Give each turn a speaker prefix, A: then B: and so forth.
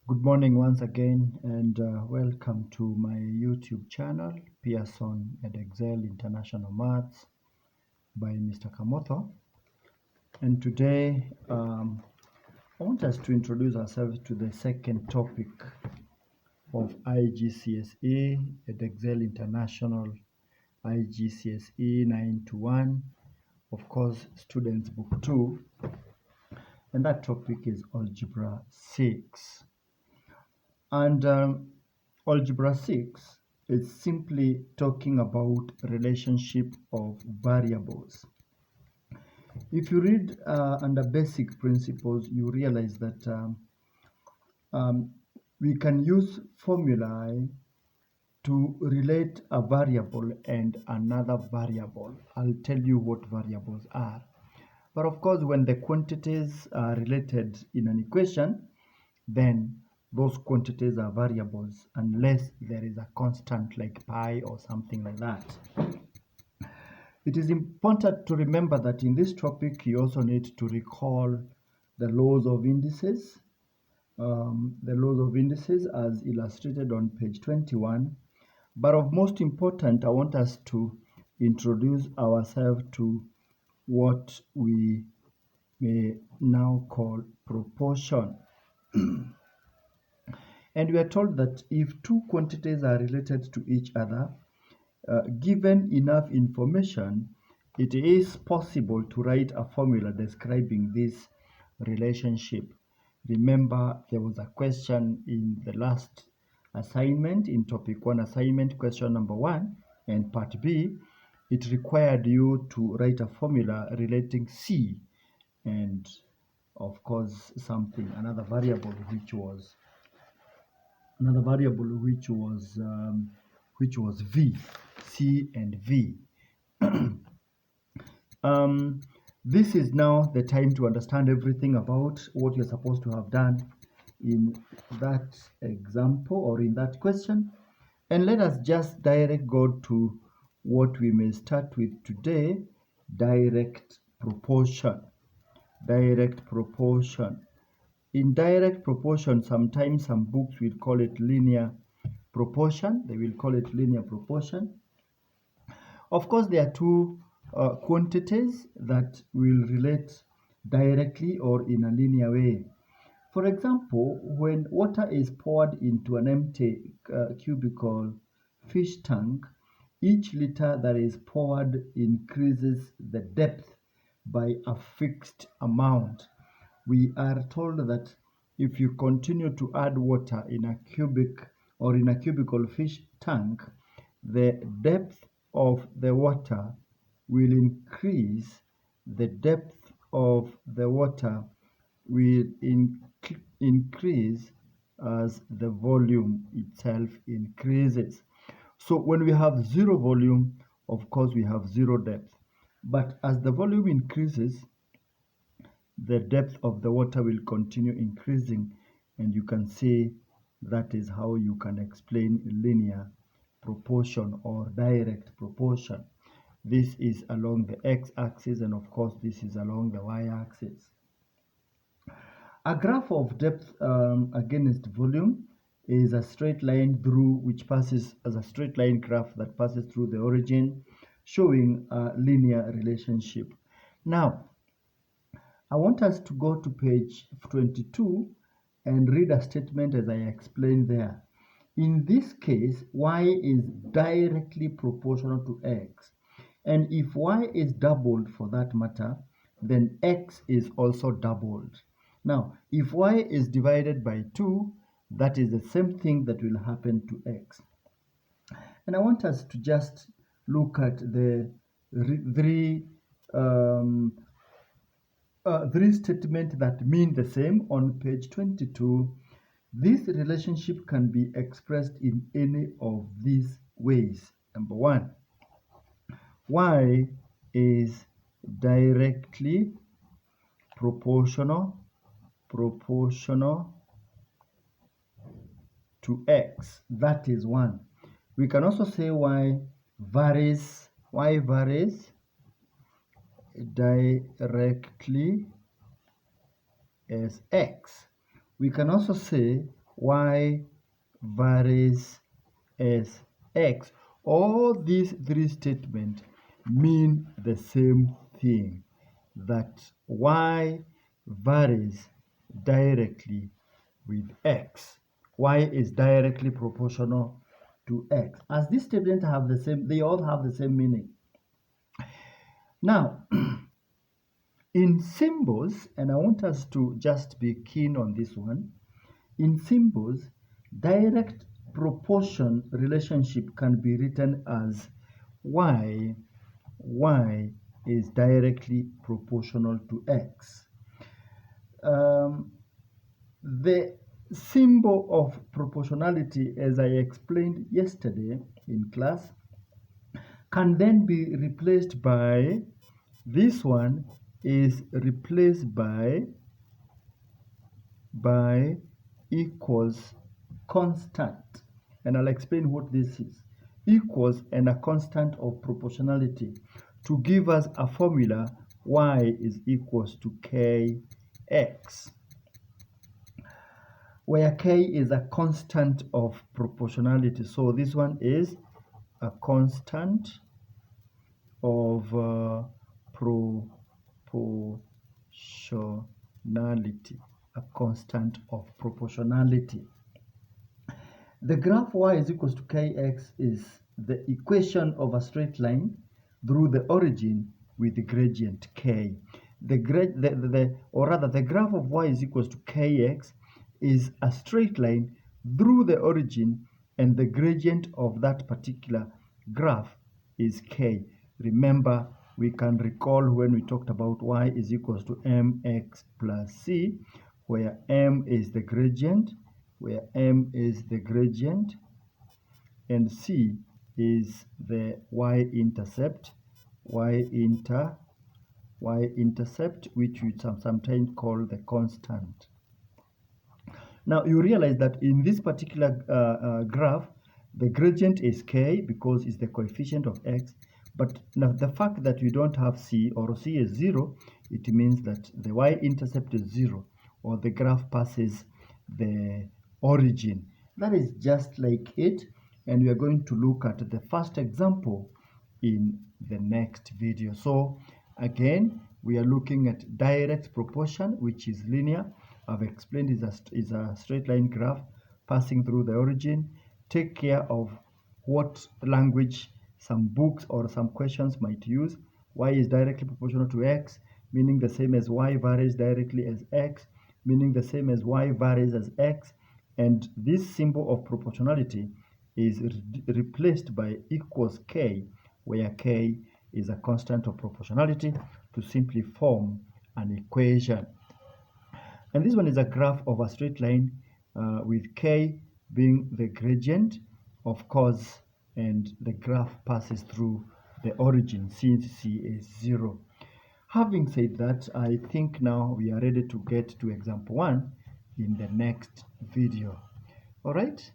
A: Good morning once again, and welcome to my YouTube channel, Pearson and Excel International Maths by Mr. Kamotho. And today, I want us to introduce ourselves to the second topic of IGCSE and Excel International, IGCSE 9 to 1, of course, Students Book 2, and that topic is Algebra 6. And Algebra 6 is simply talking about relationship of variables. If you read under basic principles, you realize that we can use formulae to relate a variable and another variable. I'll tell you what variables are. But of course, when the quantities are related in an equation, then those quantities are variables unless there is a constant like pi or something like that. It is important to remember that in this topic you also need to recall the laws of indices. The laws of indices as illustrated on page 21. But of most important, I want us to introduce ourselves to what we may now call proportion. And we are told that if two quantities are related to each other, given enough information, it is possible to write a formula describing this relationship. Remember, there was a question in the last assignment, in topic 1 assignment, question number 1, and part B. It required you to write a formula relating C and, of course, another variable which was V, C and V. This is now the time to understand everything about what you're supposed to have done in that example or in that question. And let us just direct go to what we may start with today, direct proportion. Direct proportion. In direct proportion, sometimes some books will call it linear proportion. They will call it linear proportion. Of course, there are two quantities that will relate directly or in a linear way. For example, when water is poured into an empty cubical fish tank, each liter that is poured increases the depth by a fixed amount. We are told that if you continue to add water in a cubical fish tank, the depth of the water will increase. The depth of the water will increase as the volume itself increases. So when we have zero volume, of course we have zero depth. But as the volume increases, the depth of the water will continue increasing, and you can see that is how you can explain linear proportion or direct proportion. This is along the x-axis, and of course this is along the y-axis. A graph of depth against volume is a straight line which passes as a straight line graph that passes through the origin, showing a linear relationship. Now, I want us to go to page 22 and read a statement as I explained there. In this case, y is directly proportional to x. And if y is doubled for that matter, then x is also doubled. Now, if y is divided by 2, that is the same thing that will happen to x. And I want us to just look at the three statements that mean the same on page 22. This relationship can be expressed in any of these ways. Number 1, y is directly proportional to x. That is 1. We can also say y varies directly as x. We can also say y varies as x. All these three statements mean the same thing, that y varies directly with x. Y is directly proportional to x. As these statements have the same, they all have the same meaning. Now, in symbols, and I want us to just be keen on this one, in symbols, direct proportion relationship can be written as y is directly proportional to x. The symbol of proportionality, as I explained yesterday in class, can then be replaced by, this one is replaced by equals constant, and I'll explain what this is. Equals and a constant of proportionality to give us a formula y is equals to kx, where k is a constant of proportionality. So this one is a constant of proportionality, a constant of proportionality. The graph y is equals to kx is the equation of a straight line through the origin with the gradient k. The graph of y is equals to kx is a straight line through the origin, and the gradient of that particular graph is k. Remember, we can recall when we talked about y is equals to mx plus c, where m is the gradient, and c is the y-intercept, which we sometimes call the constant. Now you realize that in this particular graph, the gradient is k because it's the coefficient of x, but now the fact that you don't have c, or c is 0, it means that the y-intercept is 0, or the graph passes the origin. That is just like it, and we are going to look at the first example in the next video. So again, we are looking at direct proportion, which is linear. I've explained is a straight line graph passing through the origin. Take care of what language some books or some questions might use. Y is directly proportional to x, meaning the same as y varies directly as x, meaning the same as y varies as x. And this symbol of proportionality is replaced by equals k, where k is a constant of proportionality, to simply form an equation. And this one is a graph of a straight line with k being the gradient, of course, and the graph passes through the origin since c is 0. Having said that, I think now we are ready to get to example 1 in the next video. All right?